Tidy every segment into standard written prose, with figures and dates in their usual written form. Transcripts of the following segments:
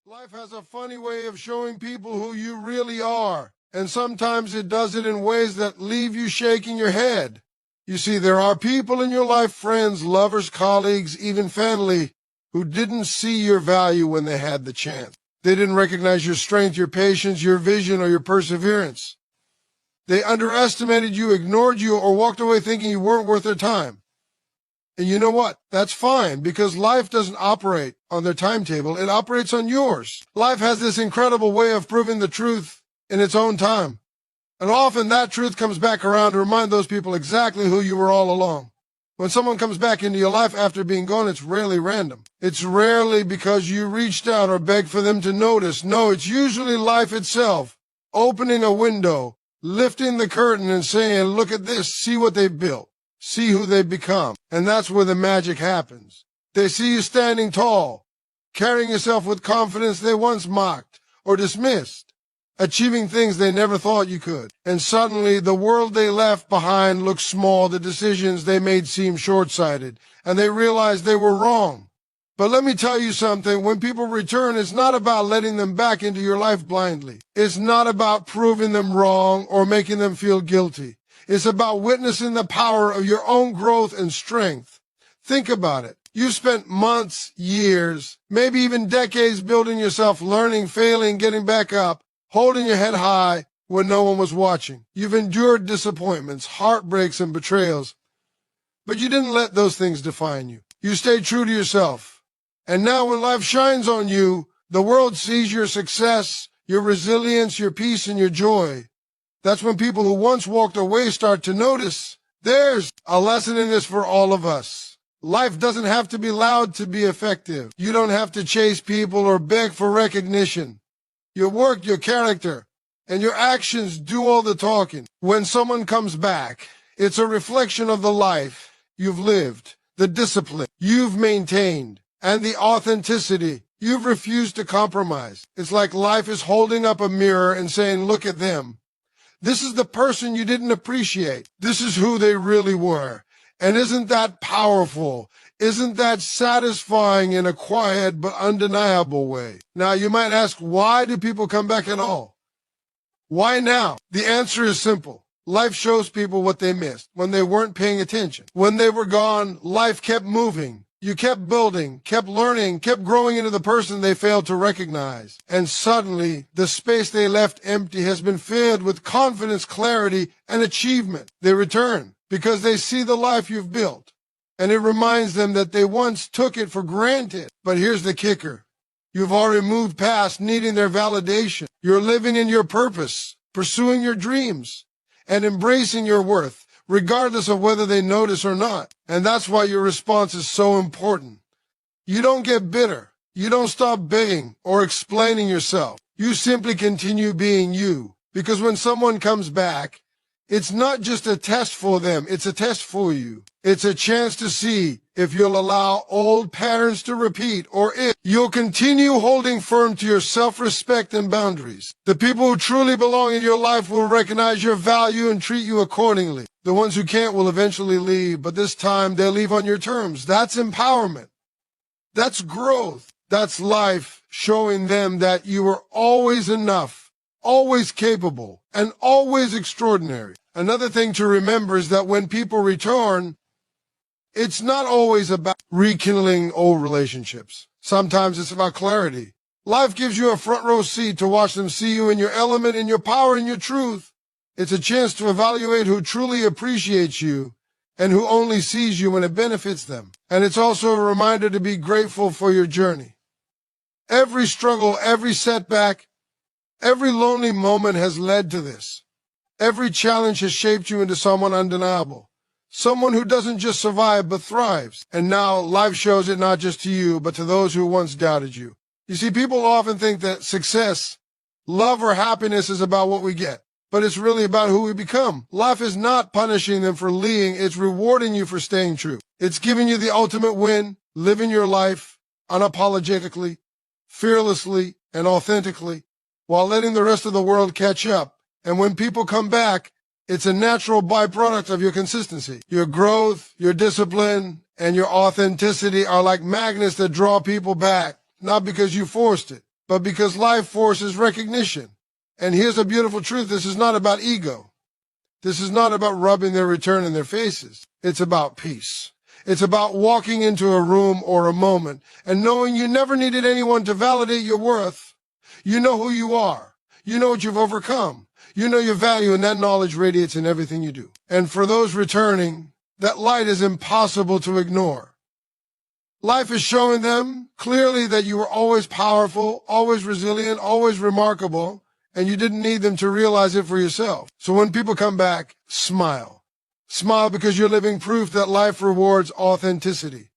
Life has a funny way of showing people who you really are, and sometimes it does it in ways that leave you shaking your head. You see, there are people in your life, friends, lovers, colleagues, even family, who didn't see your value when they had the chance. They didn't recognize your strength, your patience, your vision, or your perseverance. They underestimated you, ignored you, or walked away thinking you weren't worth their time. And you know what? That's fine, because life doesn't operate on their timetable. It operates on yours. Life has this incredible way of proving the truth in its own time. And often that truth comes back around to remind those people exactly who you were all along. When someone comes back into your life after being gone, it's rarely random. It's rarely because you reached out or begged for them to notice. No, it's usually life itself, opening a window, lifting the curtain and saying, look at this, see what they've built. See who they've become. And that's where the magic happens. They see you standing tall, carrying yourself with confidence they once mocked or dismissed, achieving things they never thought you could. And suddenly the world they left behind looks small, the decisions they made seem short-sighted, and they realize they were wrong. But let me tell you something, when people return, it's not about letting them back into your life blindly. It's not about proving them wrong or making them feel guilty. It's about witnessing the power of your own growth and strength. Think about it. You spent months, years, maybe even decades building yourself, learning, failing, getting back up, holding your head high when no one was watching. You've endured disappointments, heartbreaks, and betrayals. But you didn't let those things define you. You stayed true to yourself. And now when life shines on you, the world sees your success, your resilience, your peace, and your joy. That's when people who once walked away start to notice. There's a lesson in this for all of us. Life doesn't have to be loud to be effective. You don't have to chase people or beg for recognition. Your work, your character, and your actions do all the talking. When someone comes back, it's a reflection of the life you've lived, the discipline you've maintained, and the authenticity you've refused to compromise. It's like life is holding up a mirror and saying, look at them. This is the person you didn't appreciate. This is who they really were. And isn't that powerful? Isn't that satisfying in a quiet but undeniable way? Now, you might ask, why do people come back at all? Why now? The answer is simple. Life shows people what they missed when they weren't paying attention. When they were gone, life kept moving. You kept building, kept learning, kept growing into the person they failed to recognize. And suddenly, the space they left empty has been filled with confidence, clarity, and achievement. They return because they see the life you've built. And it reminds them that they once took it for granted. But here's the kicker. You've already moved past needing their validation. You're living in your purpose, pursuing your dreams, and embracing your worth, regardless of whether they notice or not. And that's why your response is so important. You don't get bitter. You don't stop begging or explaining yourself. You simply continue being you. Because when someone comes back, it's not just a test for them, it's a test for you. It's a chance to see if you'll allow old patterns to repeat or if you'll continue holding firm to your self-respect and boundaries. The people who truly belong in your life will recognize your value and treat you accordingly. The ones who can't will eventually leave, but this time they'll leave on your terms. That's empowerment. That's growth. That's life showing them that you were always enough, always capable, and always extraordinary. Another thing to remember is that when people return, it's not always about rekindling old relationships. Sometimes it's about clarity. Life gives you a front row seat to watch them see you in your element, in your power, in your truth. It's a chance to evaluate who truly appreciates you and who only sees you when it benefits them. And it's also a reminder to be grateful for your journey. Every struggle, every setback, every lonely moment has led to this. Every challenge has shaped you into someone undeniable. Someone who doesn't just survive, but thrives. And now life shows it not just to you, but to those who once doubted you. You see, people often think that success, love, or happiness is about what we get. But it's really about who we become. Life is not punishing them for leaving. It's rewarding you for staying true. It's giving you the ultimate win, living your life unapologetically, fearlessly, and authentically, while letting the rest of the world catch up. And when people come back, it's a natural byproduct of your consistency. Your growth, your discipline, and your authenticity are like magnets that draw people back, not because you forced it, but because life forces recognition. And here's a beautiful truth. This is not about ego. This is not about rubbing their return in their faces. It's about peace. It's about walking into a room or a moment and knowing you never needed anyone to validate your worth. You know who you are. You know what you've overcome. You know your value, and that knowledge radiates in everything you do. And for those returning, that light is impossible to ignore. Life is showing them clearly that you were always powerful, always resilient, always remarkable, and you didn't need them to realize it for yourself. So when people come back, smile. Smile because you're living proof that life rewards authenticity.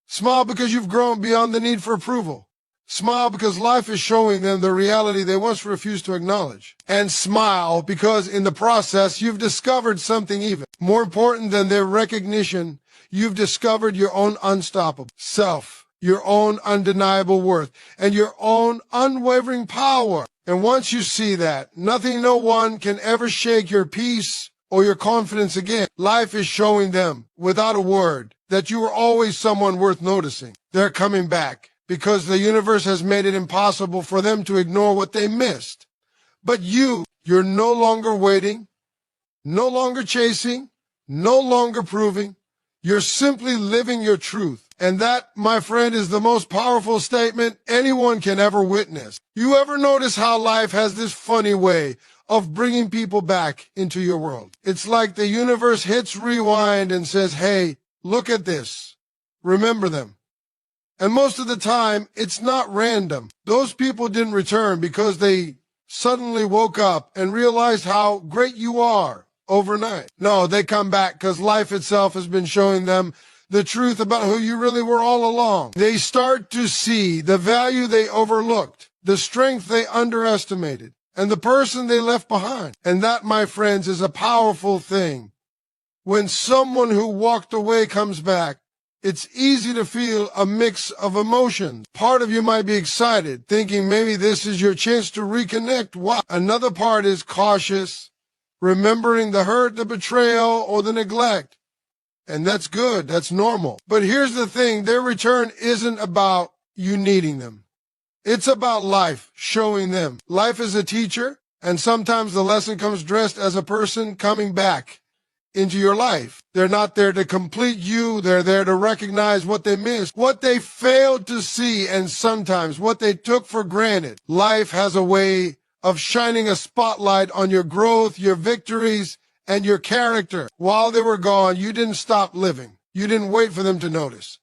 Smile because you've grown beyond the need for approval. Smile because life is showing them the reality they once refused to acknowledge. And smile because in the process, you've discovered something even more important than their recognition. You've discovered your own unstoppable self, your own undeniable worth, and your own unwavering power. And once you see that, nothing, no one can ever shake your peace or your confidence again. Life is showing them, without a word, that you were always someone worth noticing. They're coming back because the universe has made it impossible for them to ignore what they missed. But you're no longer waiting, no longer chasing, no longer proving. You're simply living your truth. And that, my friend, is the most powerful statement anyone can ever witness. You ever notice how life has this funny way of bringing people back into your world? It's like the universe hits rewind and says, hey, look at this. Remember them. And most of the time, it's not random. Those people didn't return because they suddenly woke up and realized how great you are overnight. No, they come back because life itself has been showing them the truth about who you really were all along. They start to see the value they overlooked, the strength they underestimated, and the person they left behind. And that, my friends, is a powerful thing. When someone who walked away comes back, it's easy to feel a mix of emotions. Part of you might be excited, thinking maybe this is your chance to reconnect. Wow. Another part is cautious, remembering the hurt, the betrayal, or the neglect. And that's good. That's normal. But here's the thing. Their return isn't about you needing them. It's about life showing them. Life is a teacher, and sometimes the lesson comes dressed as a person coming back into your life. They're not there to complete you. They're there to recognize what they missed, what they failed to see, and sometimes what they took for granted. Life has a way of shining a spotlight on your growth, your victories, and your character. While they were gone, you didn't stop living. You didn't wait for them to notice.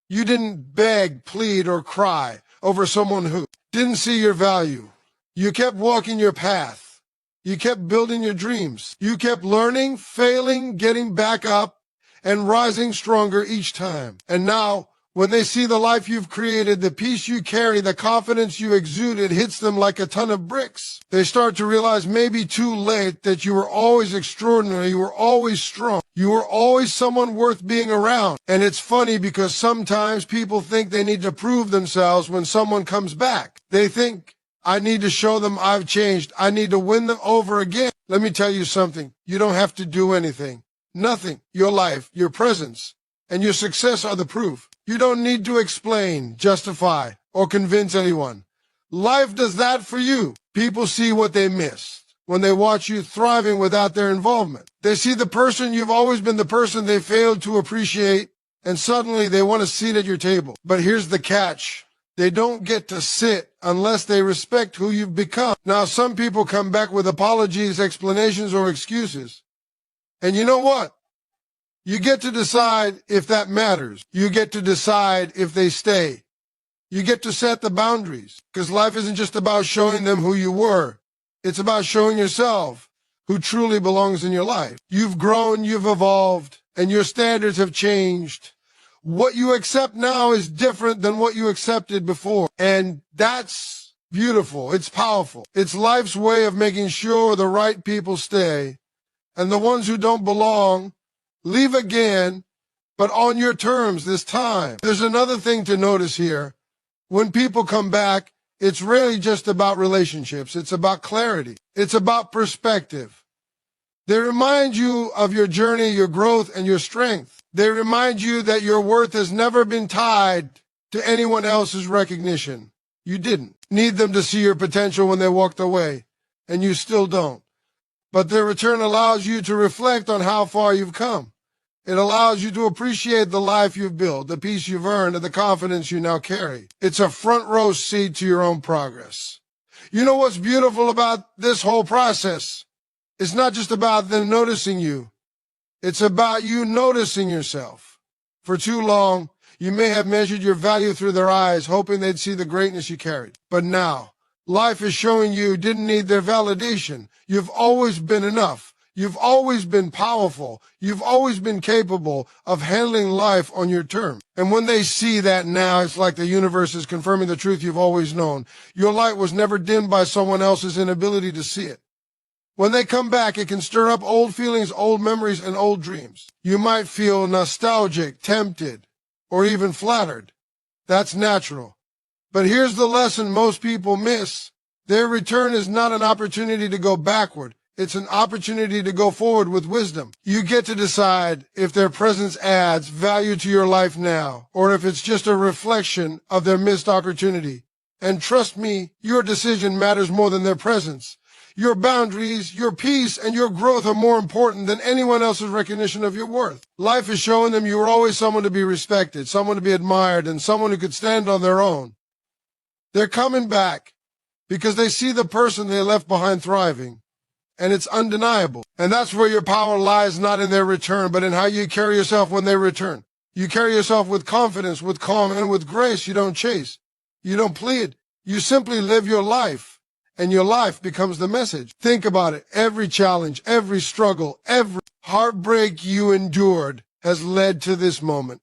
You didn't beg, plead, or cry over someone who didn't see your value. You kept walking your path. You kept building your dreams. You kept learning, failing, getting back up, and rising stronger each time. And now, when they see the life you've created, the peace you carry, the confidence you exude, it hits them like a ton of bricks. They start to realize, maybe too late, that you were always extraordinary, you were always strong, you were always someone worth being around. And it's funny because sometimes people think they need to prove themselves when someone comes back. They think, I need to show them I've changed. I need to win them over again. Let me tell you something. You don't have to do anything. Nothing. Your life, your presence, and your success are the proof. You don't need to explain, justify, or convince anyone. Life does that for you. People see what they missed when they watch you thriving without their involvement. They see the person you've always been, the person they failed to appreciate, and suddenly they want a seat at your table. But here's the catch. They don't get to sit unless they respect who you've become. Now, some people come back with apologies, explanations, or excuses. And you know what? You get to decide if that matters. You get to decide if they stay. You get to set the boundaries, because life isn't just about showing them who you were. It's about showing yourself who truly belongs in your life. You've grown, you've evolved, and your standards have changed. What you accept now is different than what you accepted before. And that's beautiful. It's powerful. It's life's way of making sure the right people stay, and the ones who don't belong leave again, but on your terms this time. There's another thing to notice here. When people come back, it's rarely just about relationships. It's about clarity. It's about perspective. They remind you of your journey, your growth, and your strength. They remind you that your worth has never been tied to anyone else's recognition. You didn't. need them to see your potential when they walked away, and you still don't. But their return allows you to reflect on how far you've come. It allows you to appreciate the life you've built, the peace you've earned, and the confidence you now carry. It's a front row seat to your own progress. You know what's beautiful about this whole process? It's not just about them noticing you. It's about you noticing yourself. For too long, you may have measured your value through their eyes, hoping they'd see the greatness you carried. But now, life is showing you didn't need their validation. You've always been enough. You've always been powerful. You've always been capable of handling life on your terms. And when they see that now, it's like the universe is confirming the truth you've always known. Your light was never dimmed by someone else's inability to see it. When they come back, it can stir up old feelings, old memories, and old dreams. You might feel nostalgic, tempted, or even flattered. That's natural. But here's the lesson most people miss. Their return is not an opportunity to go backward. It's an opportunity to go forward with wisdom. You get to decide if their presence adds value to your life now, or if it's just a reflection of their missed opportunity. And trust me, your decision matters more than their presence. Your boundaries, your peace, and your growth are more important than anyone else's recognition of your worth. Life is showing them you were always someone to be respected, someone to be admired, and someone who could stand on their own. They're coming back because they see the person they left behind thriving, and it's undeniable. And that's where your power lies, not in their return, but in how you carry yourself when they return. You carry yourself with confidence, with calm, and with grace. You don't chase. You don't plead. You simply live your life. And your life becomes the message. Think about it. Every challenge, every struggle, every heartbreak you endured has led to this moment.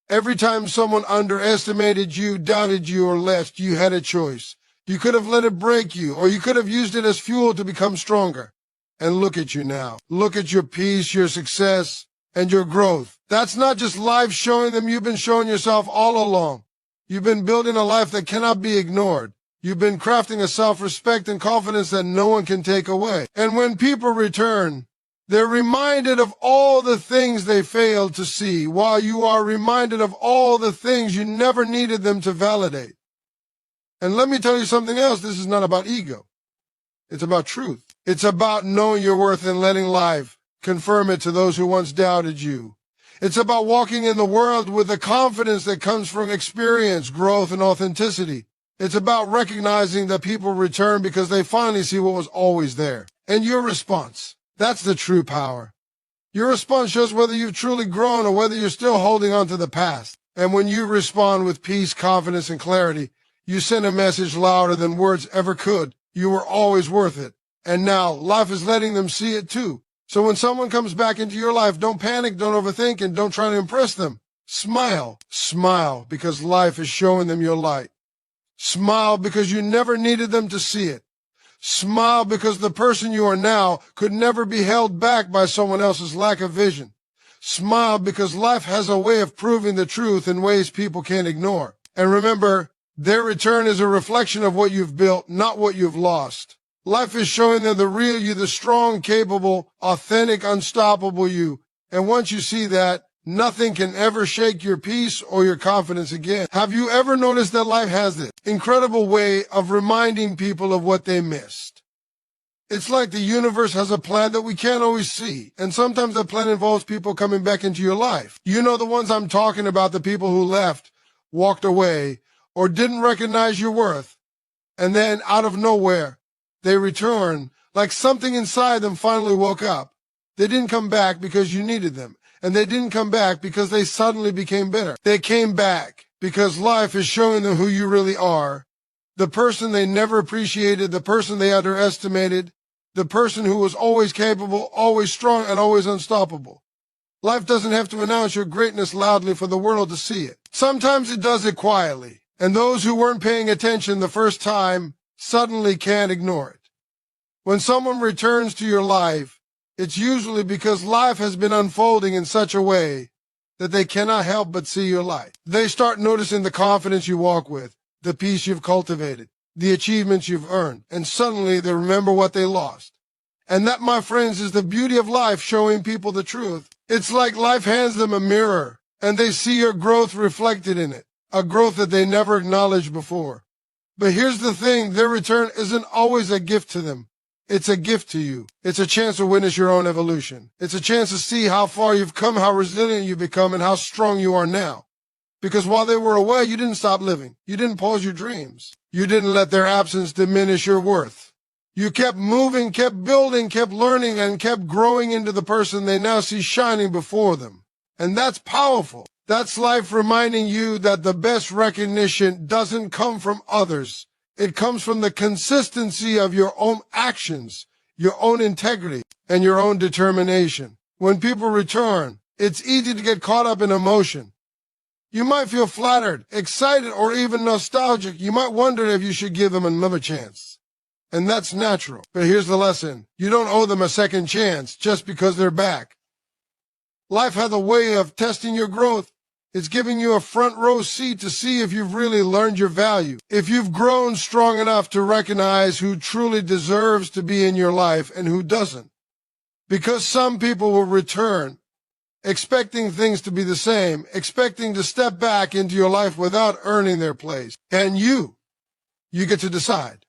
Every time someone underestimated you, doubted you, or left, you had a choice. You could have let it break you, or you could have used it as fuel to become stronger. And look at you now. Look at your peace, your success, and your growth. That's not just life showing them. You've been showing yourself all along. You've been building a life that cannot be ignored. You've been crafting a self-respect and confidence that no one can take away. And when people return, they're reminded of all the things they failed to see, while you are reminded of all the things you never needed them to validate. And let me tell you something else. This is not about ego. It's about truth. It's about knowing your worth and letting life confirm it to those who once doubted you. It's about walking in the world with the confidence that comes from experience, growth, and authenticity. It's about recognizing that people return because they finally see what was always there. And your response, that's the true power. Your response shows whether you've truly grown or whether you're still holding on to the past. And when you respond with peace, confidence, and clarity, you send a message louder than words ever could. You were always worth it. And now life is letting them see it too. So when someone comes back into your life, don't panic, don't overthink, and don't try to impress them. Smile. Smile because life is showing them your light. Smile because you never needed them to see it. Smile because the person you are now could never be held back by someone else's lack of vision. Smile because life has a way of proving the truth in ways people can't ignore. And remember, their return is a reflection of what you've built, not what you've lost. Life is showing them the real you, the strong, capable, authentic, unstoppable you. And once you see that, nothing can ever shake your peace or your confidence again. Have you ever noticed that life has this incredible way of reminding people of what they missed? It's like the universe has a plan that we can't always see. And sometimes that plan involves people coming back into your life. You know the ones I'm talking about, the people who left, walked away, or didn't recognize your worth. And then out of nowhere, they return like something inside them finally woke up. They didn't come back because you needed them. And they didn't come back because they suddenly became better. They came back because life is showing them who you really are. The person they never appreciated, the person they underestimated, the person who was always capable, always strong, and always unstoppable. Life doesn't have to announce your greatness loudly for the world to see it. Sometimes it does it quietly. And those who weren't paying attention the first time suddenly can't ignore it. When someone returns to your life, it's usually because life has been unfolding in such a way that they cannot help but see your light. They start noticing the confidence you walk with, the peace you've cultivated, the achievements you've earned, and suddenly they remember what they lost. And that, my friends, is the beauty of life, showing people the truth. It's like life hands them a mirror, and they see your growth reflected in it, a growth that they never acknowledged before. But here's the thing, their return isn't always a gift to them. It's a gift to you. It's a chance to witness your own evolution. It's a chance to see how far you've come, how resilient you've become, and how strong you are now. Because while they were away, you didn't stop living. You didn't pause your dreams. You didn't let their absence diminish your worth. You kept moving, kept building, kept learning, and kept growing into the person they now see shining before them. And that's powerful. That's life reminding you that the best recognition doesn't come from others. It comes from the consistency of your own actions, your own integrity, and your own determination. When people return, it's easy to get caught up in emotion. You might feel flattered, excited, or even nostalgic. You might wonder if you should give them another chance. And that's natural. But here's the lesson. You don't owe them a second chance just because they're back. Life has a way of testing your growth. It's giving you a front row seat to see if you've really learned your value, if you've grown strong enough to recognize who truly deserves to be in your life and who doesn't. Because some people will return, expecting things to be the same, expecting to step back into your life without earning their place. And you get to decide.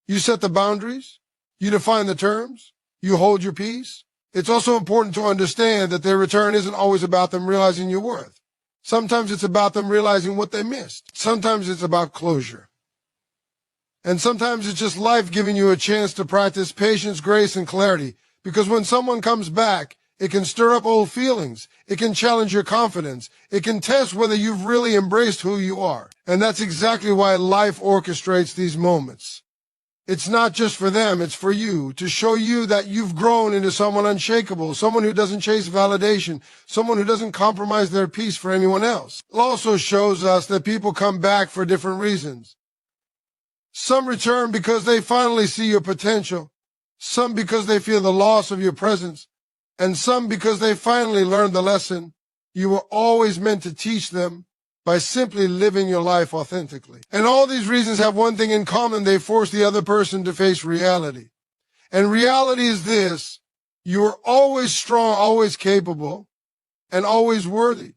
You set the boundaries, you define the terms, you hold your peace. It's also important to understand that their return isn't always about them realizing your worth. Sometimes it's about them realizing what they missed. Sometimes it's about closure. And sometimes it's just life giving you a chance to practice patience, grace, and clarity. Because when someone comes back, it can stir up old feelings. It can challenge your confidence. It can test whether you've really embraced who you are. And that's exactly why life orchestrates these moments. It's not just for them, it's for you, to show you that you've grown into someone unshakable, someone who doesn't chase validation, someone who doesn't compromise their peace for anyone else. It also shows us that people come back for different reasons. Some return because they finally see your potential, some because they feel the loss of your presence, and some because they finally learned the lesson you were always meant to teach them by simply living your life authentically. And all these reasons have one thing in common. They force the other person to face reality. And reality is this: you are always strong, always capable, and always worthy.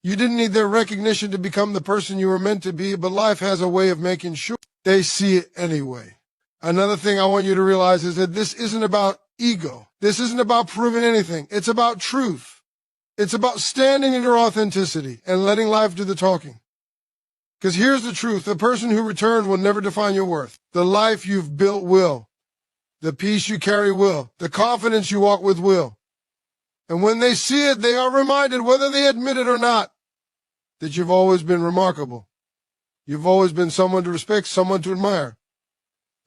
You didn't need their recognition to become the person you were meant to be, but life has a way of making sure they see it anyway. Another thing I want you to realize is that this isn't about ego. This isn't about proving anything. It's about truth. It's about standing in your authenticity and letting life do the talking. Because here's the truth. The person who returned will never define your worth. The life you've built will. The peace you carry will. The confidence you walk with will. And when they see it, they are reminded, whether they admit it or not, that you've always been remarkable. You've always been someone to respect, someone to admire,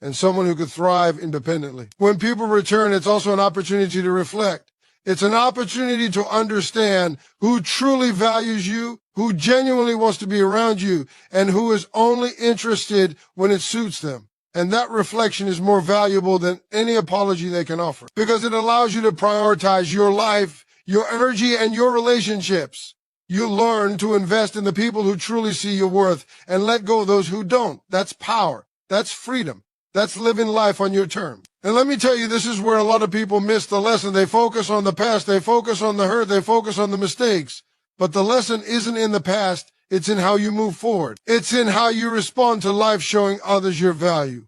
and someone who could thrive independently. When people return, it's also an opportunity to reflect. It's an opportunity to understand who truly values you, who genuinely wants to be around you, and who is only interested when it suits them. And that reflection is more valuable than any apology they can offer, because it allows you to prioritize your life, your energy, and your relationships. You learn to invest in the people who truly see your worth and let go of those who don't. That's power. That's freedom. That's living life on your terms. And let me tell you, this is where a lot of people miss the lesson. They focus on the past. They focus on the hurt. They focus on the mistakes. But the lesson isn't in the past. It's in how you move forward. It's in how you respond to life, showing others your value.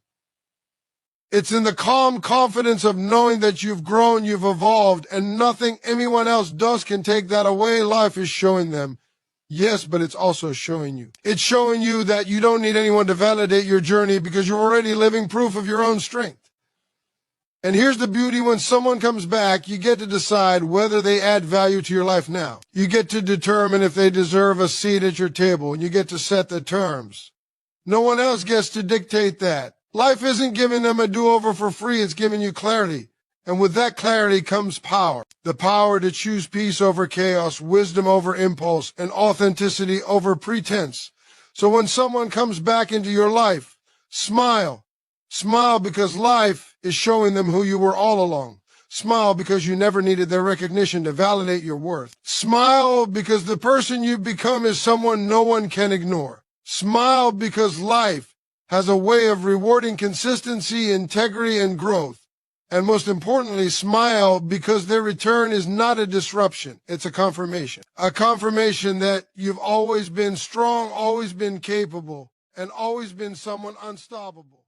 It's in the calm confidence of knowing that you've grown, you've evolved, and nothing anyone else does can take that away. Life is showing them. Yes, but it's also showing you. It's showing you that you don't need anyone to validate your journey because you're already living proof of your own strength. And here's the beauty: when someone comes back, you get to decide whether they add value to your life now. You get to determine if they deserve a seat at your table, and you get to set the terms. No one else gets to dictate that. Life isn't giving them a do-over for free, it's giving you clarity. And with that clarity comes power. The power to choose peace over chaos, wisdom over impulse, and authenticity over pretense. So when someone comes back into your life, smile. Smile because life is showing them who you were all along. Smile because you never needed their recognition to validate your worth. Smile because the person you've become is someone no one can ignore. Smile because life has a way of rewarding consistency, integrity, and growth. And most importantly, smile because their return is not a disruption. It's a confirmation. A confirmation that you've always been strong, always been capable, and always been someone unstoppable.